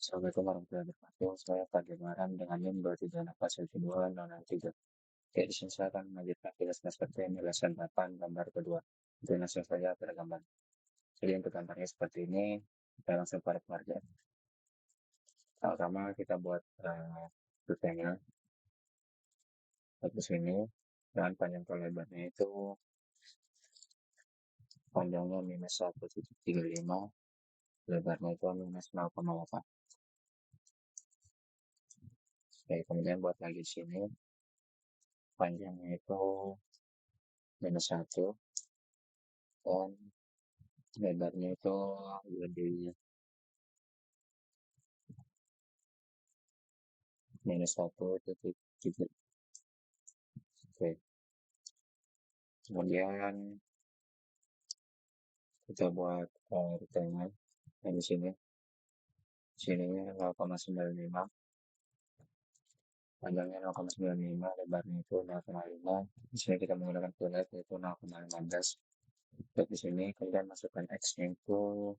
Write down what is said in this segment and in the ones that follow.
Assalamualaikum warahmatullahi wabarakatuh. Saya Fadil Maran dengan NIM 2381203. Oke, di sini saya akan melanjutkan tugas seperti ini lesson 8 gambar kedua. Untuk langsung saja pada gambar. Jadi untuk gambarnya seperti ini, kita langsung pada pengerjaan. Pertama kita buat rectangle ke sini dan panjang atau lebarnya itu panjangnya minus 1,35, lebarnya itu minus 0,8. Oke, kemudian buat lagi di sini panjangnya itu minus 1 dan lebarnya itu lebih minus 1,7. Oke, kemudian kita buat rectangle yang di sini. Sininya 0,95, panjangnya 0,95, lebarnya itu 0,5. Di sini kita menggunakan fillet yaitu 0,15. Untuk di sini kemudian masukkan x-nya itu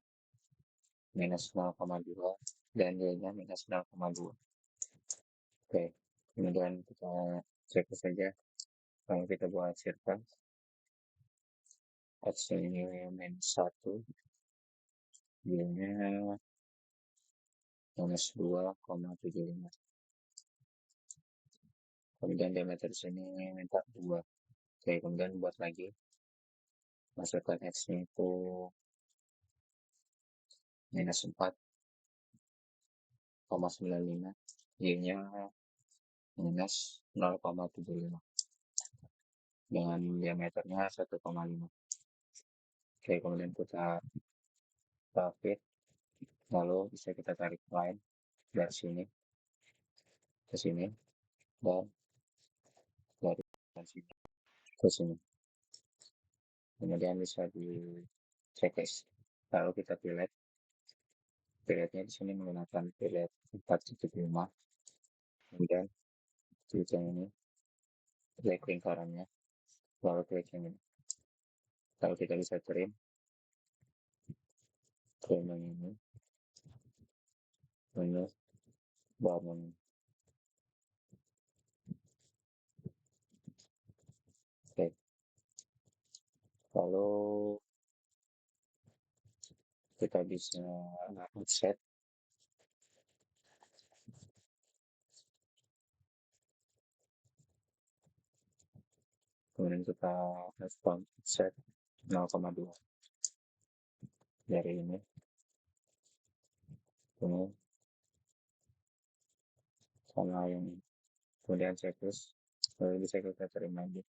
minus 0,2 dan y-nya minus 0,2. Oke, kemudian kita cek saja. Kalau kita buat circle, x-nya ini minus 1, y-nya minus 2,75. Kemudian diameter sini minta 2. Oke, kemudian buat lagi. Masukkan x-nya itu minus 4,95, y-nya minus 0,75 dengan diameternya 1,5. Oke, kemudian kita fit, lalu bisa kita tarik line dari sini ke sini dan dari sini ke sini. Kemudian bisa di checklist. Lalu kita filletnya di sini menggunakan fillet 4,5. Kemudian klik yang ini, klik lingkarannya, lalu klik yang ini. Lalu kita bisa trim yang ini, ini, bangun. Oke, lalu kita bisa offset. Kemudian kita respon set 0,2 dari ini sama yang ini. Kemudian checklist, lalu bisa kita terima lagi.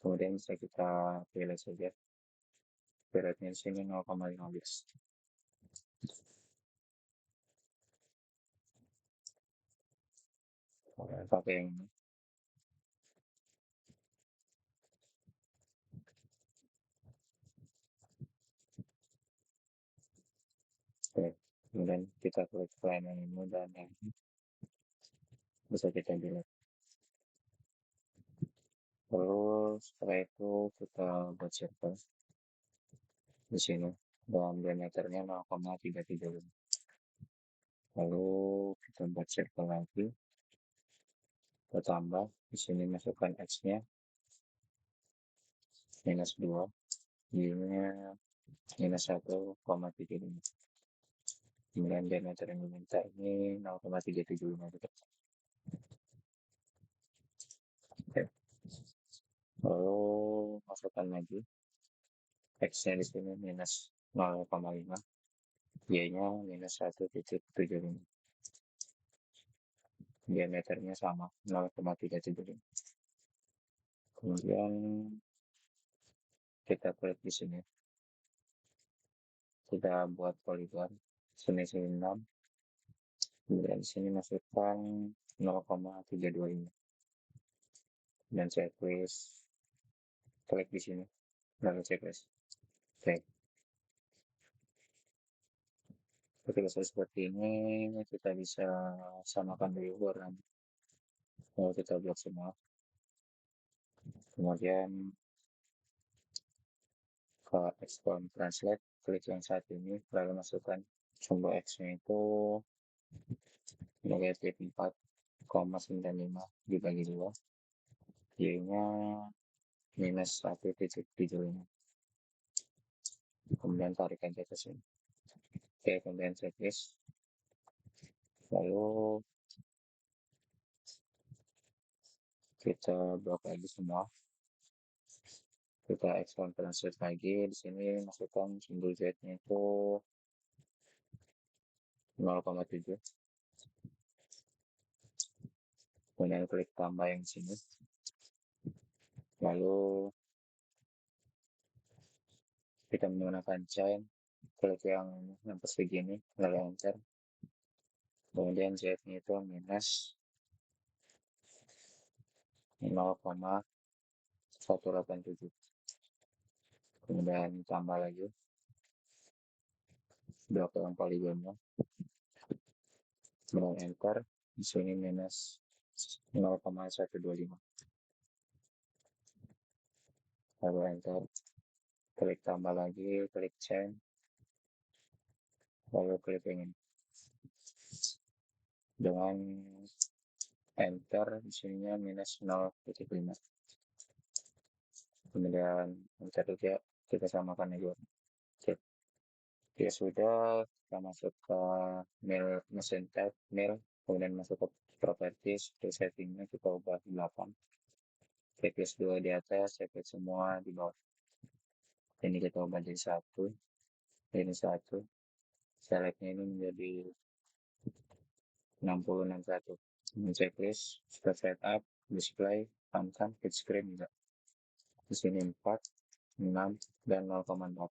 Kemudian bisa kita pilih saja. Beratnya di sini 0,15. Pakai yang ini. Oke, kemudian kita klik line yang ini dan yang ini. Bisa kita delete. Terus setelah itu kita buat circle di sini dan diameternya 0,335. Lalu kita buat circle lagi. Kita tambah di sini masukkan x-nya minus 2, y-nya minus 1,35. Kemudian diameter yang diminta ini 0,375 gitu. Oke. Lalu masukkan lagi x-nya di sini minus 0,5, y-nya minus 1,75. Diameternya sama 0,375. Kemudian kita klik di sini. Kita buat poligon sini 6. Kemudian di sini masukkan 0,32 ini. Dan checklist, klik di sini, lalu checklist. Oke. Ketika saya seperti ini, kita bisa samakan dulu ukuran. Lalu kita buat semua. Kemudian ke export translate, klik yang satu ini, lalu masukkan sumber X-nya itu -4,95 dibagi 2, Y-nya -1,75, kemudian tarik aja ke sini. Oke, kemudian checklist, lalu kita blok lagi semua, kita export translate lagi. Di sini masukkan simbol Z-nya itu 0,7, kemudian klik tambah yang sini, lalu kita menggunakan chain, klik yang persegi ini, lalu enter, kemudian Z-nya itu minus 0,187, kemudian tambah lagi blok yang poligonnya, kemudian enter, di sini minus 0,125, lalu enter, klik tambah lagi, klik chain, lalu klik ini dengan enter, di sininya minus 0,5, kemudian enter juga, kita samakan ya. Oke, ya sudah, kita masuk ke mesin tab, kemudian masuk ke properties, untuk settingnya kita ubah 8, checklist 2 di atas, checklist semua di bawah. Ini kita ubah jadi 1, ini 1, selectnya ini menjadi 6061. Ini checklist, start setup, display, function, hit screen juga. Di sini 4, 6, dan 0,4.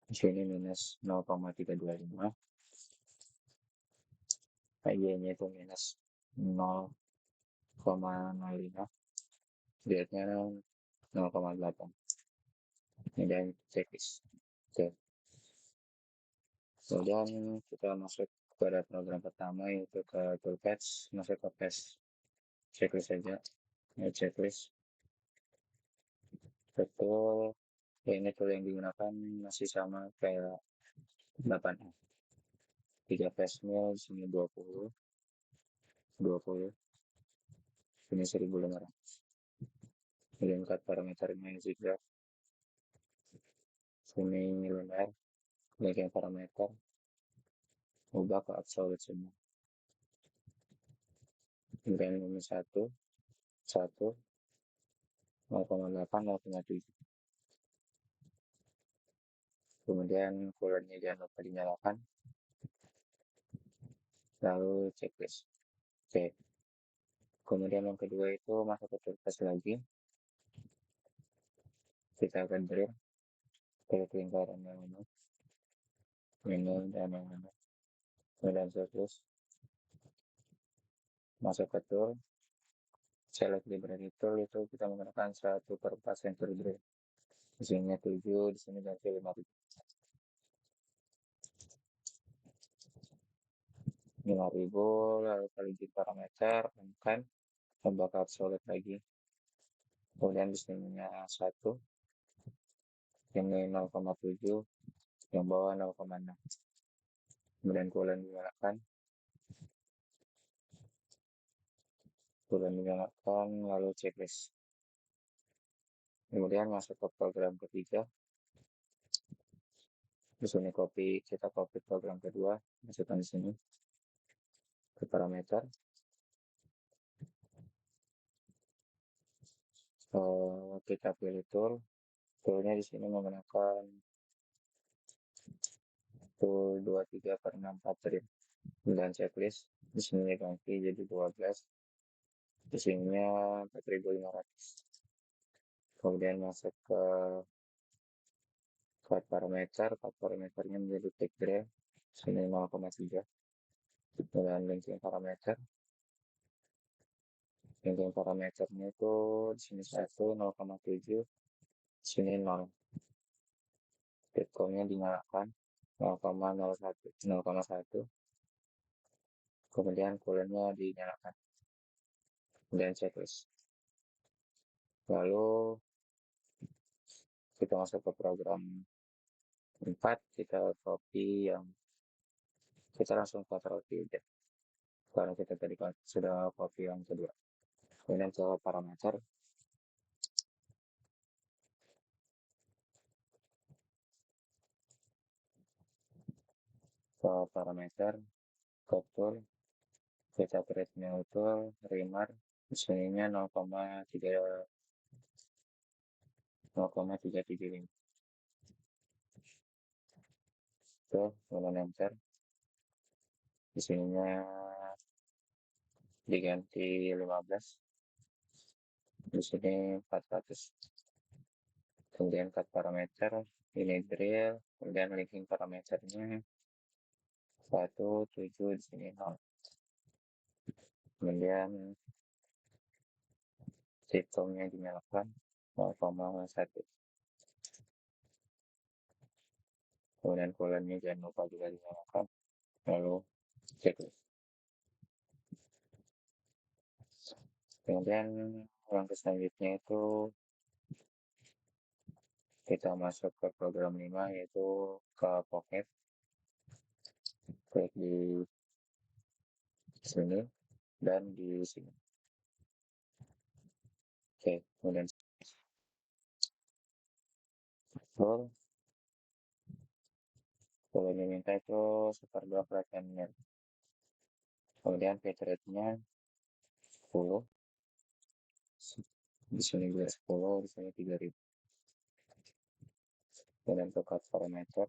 Di sini minus 0,325. Y-nya itu minus 0,05. Z-nya 0,8. Ini dan checklist. Oke. Kemudian kita masuk pada program pertama, yaitu ke toolpath, masuk ke paste checklist saja. Ini checklist. Betul. Ya, ini tool yang digunakan masih sama kayak 8A. 3 paste-nya di sini 20, 20, ini 1500. Kemudian cut parameternya zigzag, sini linear, bagian parameter, ubah ke absolute semua. Kemudian ini 1, 1, 0,8, 0,7. Kemudian coolernya jangan lupa dinyalakan, lalu checklist. Oke. Kemudian yang kedua itu masuk ke toolpath lagi, kita akan drill ke lingkaran yang ini dan yang ini, kemudian checklist, masuk ke tool, select library tool, itu kita menggunakan 1/4 center drill. Di sini 7, di sini ganti 5000. 5000, lalu kali di parameter, kan, tambah absolute lagi. Kemudian di sininya 1, ini 0,7, yang bawah 0,6. Kemudian coolant dinyalakan, lalu checklist. Kemudian masuk ke program ketiga. Di sini kita copy program kedua, masukkan di sini ke parameter. Kita pilih tool. Toolnya di sini menggunakan tool 23/64 trim. Dan checklist di sini ganti jadi 12. Di sininya 4500. Kemudian masuk ke cut parameternya menjadi tick gray, sini 0,3. Dan linking parameternya itu di sini 1, 0,7, sini 0. Bitcoinnya dinyalakan 0,01, 0,1. Kemudian coolernya dinyalakan, kemudian checklist. Lalu Kita masuk ke program 4, kita copy yang kita langsung ke roti aja. Karena kita tadi kan sudah copy yang kedua. Kemudian ke parameter, ke parameter, ke tool, kita create new tool, remark, sininya 0,375. Tuh, kemudian enter. Di sininya diganti 15, di sini 400. Kemudian cut parameter, ini drill, kemudian linking parameternya 17 di sini 0. Kemudian hitungnya dinyalakan 0,1. Kemudian coolernya jangan lupa juga dinyalakan. Lalu checklist. Kemudian langkah selanjutnya itu kita masuk ke program 5, yaitu ke Pocket. Klik di sini dan di sini. Oke, kemudian scroll. Kalau diminta itu seper 2 perhatiannya. Kemudian page rate-nya 10. Di sini juga 10, di sini 3000. Kemudian ke cut parameter.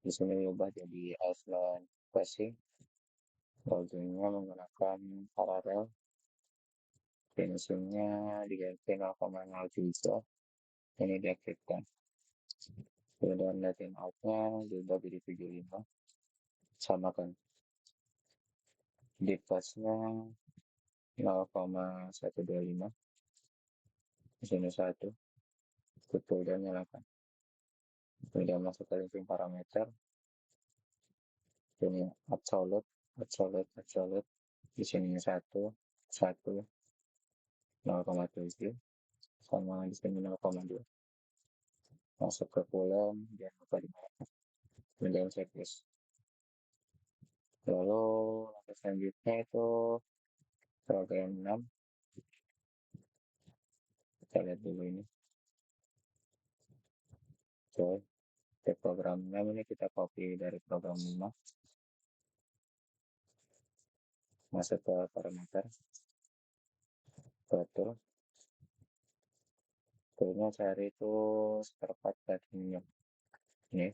Di sini diubah jadi outline spacing. Loadingnya menggunakan parallel. Finishingnya diganti 0,03. Ini diaktifkan. Kemudian Latin out-nya diubah jadi 75. Samakan. Deep nya 0,125. Di sini 1. Betul dan nyalakan. Kemudian masuk ke linking parameter. Ini absolute, absolute, absolute. Di sini 1, 1, 0,7, sama di sini 0,2. Masuk ke kolom, jangan lupa di kemudian checklist. Lalu langkah selanjutnya itu program 6. Kita lihat dulu ini. Oke, ke program 6 ini kita copy dari program 5. Masuk ke parameter, betul. Toolnya cari itu seperempat platinum. Ini.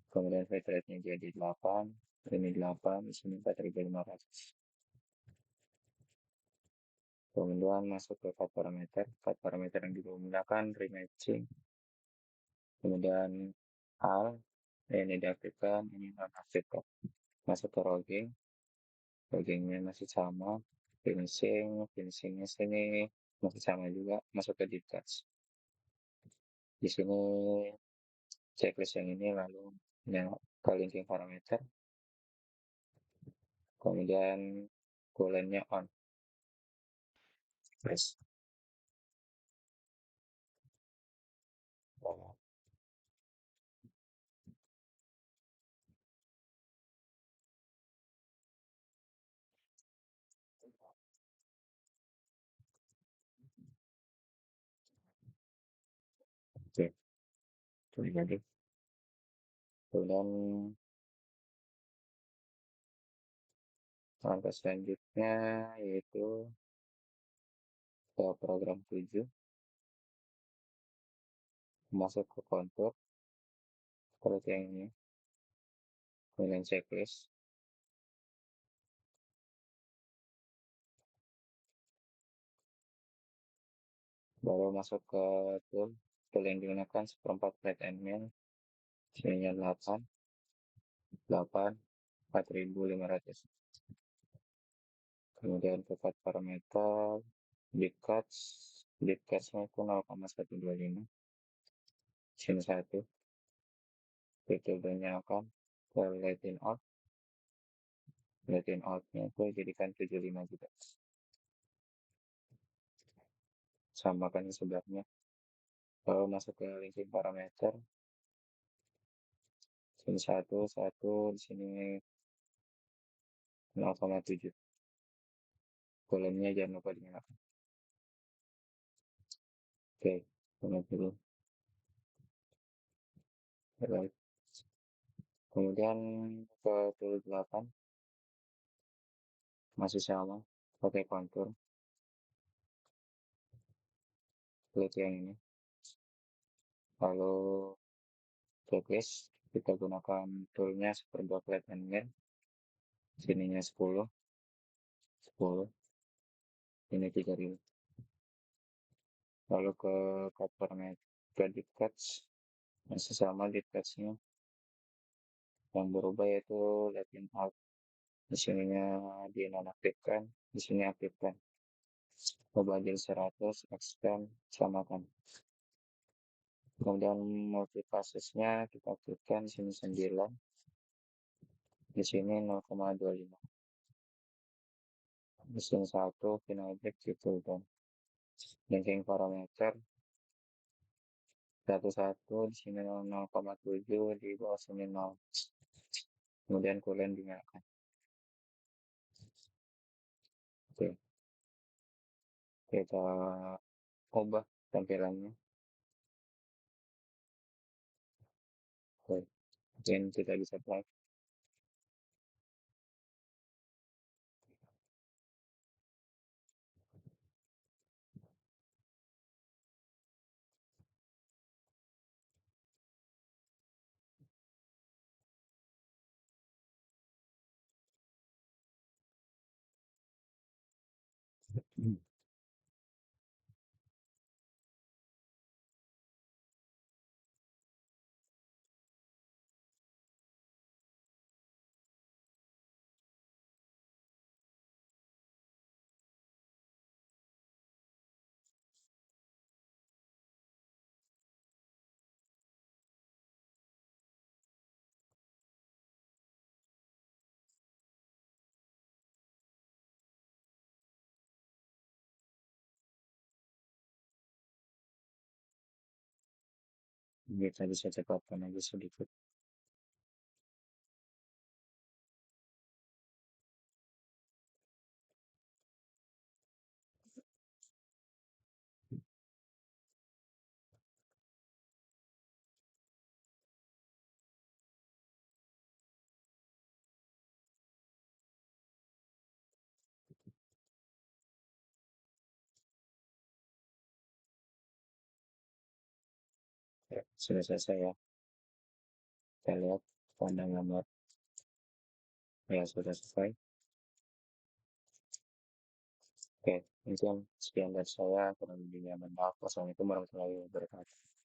Kemudian fade rate-nya jadi 8. Ini 8, di sini 4500. Kemudian masuk ke cut parameter. Cut parameter yang digunakan rematching. Kemudian al, ini diaktifkan, ini nonaktifkan. Masuk ke logging. Loggingnya masih sama. Finishingnya sini masih sama juga. Masuk ke detach. Di sini checklist yang ini lalu ke linking parameter. Kemudian coolant-nya on. Press. Oh, oke, itu jadi. Kemudian langkah selanjutnya yaitu ke program 7, masuk ke kontur, seperti yang ini, kemudian checklist, baru masuk ke tool, tool yang digunakan seperempat plate and main, sininya 8, 8, 4500. Kemudian ke cut parameter, deep cuts, deep cuts-nya itu 0,125, sini 1, itu dinyalakan, ke Latin out-nya itu jadikan 75 juga. Samakan sebelahnya. Kalau masuk ke linking parameter, sini satu, satu, di sini 0,7. Kolomnya jangan lupa dinyalakan. Oke, tunggu dulu. Baik. Kemudian ke tool 8, masih sama, pakai kontur, klik yang ini. Lalu checklist, kita gunakan toolnya super droplet and main. Sininya 10, 10, ini 3000. Lalu ke cover ke deep touch, masih sama deep touch-nya. Yang berubah yaitu let in out. Di sininya dinonaktifkan, di sini aktifkan. Mobile 100, expand, samakan. Kemudian multiphasesnya kita aktifkan, di sini 9, di sini 0,25. Di sini 1, final object gitu kan. Linking parameter 11, di sini 0,7, di bawah sini 0. Kemudian coolant dinyalakan. Oke, kita ubah tampilannya. Oke, mungkin kita bisa play. Kita bisa cepatkan aja sedikit. Ya, sudah selesai ya. Kita lihat pandang gambar. Ya, sudah selesai. Oke, mungkin sekian dari saya. Kurang lebihnya mohon maaf. Wassalamualaikum warahmatullahi wabarakatuh.